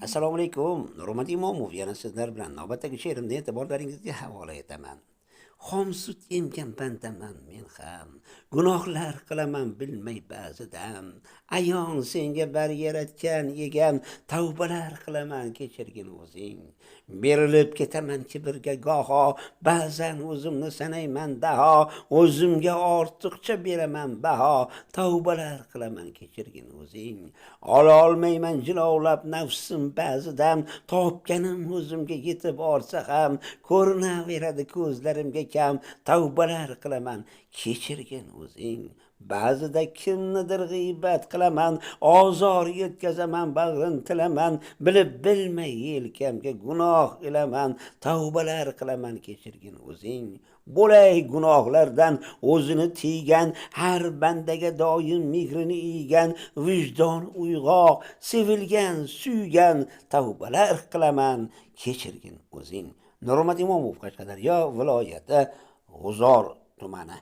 Assalomu alaykum. Nurmat Imomov yana sizlar bilan navbatdagi she'rimni e'tiborlaringizga havola etaman. Xom sut emgan bandaman men ham. Gunohlar qilaman bilmay ba'zidan. Ayon senga bar yaratgan egam, tavbalar qilaman kechirgin o'zing. Berilib ketaman kibrga goho, ba'zan o'zimni sanayman daho, o'zimga ortiqcha beraman baho, tavbalar qilaman kechirgin o'zing. Ola olmayman jilovlab nafsim ba'zidan, topganim o'zimga yetib orsa ham, ko'rinaveradi ko'zlarimga kam, tavbalar qilaman kechirgin o'zing. Ba'zida kimnidir g'iybat qilaman, ozor yetkazaman, bag'rin tilaman, bilib bilmay yelkamga gunoh ilaman, tavbalar qilaman kechirgin o'zing. Bo'lay gunohlardan o'zini tiygan, har bandaga doim mehrini iygan, vijdon uyg'oq, sevilgan, suygan, tavbalar qilaman kechirgin o'zing. Nurmat Imomov, Qashqadaryo viloyati G'uzor tumani.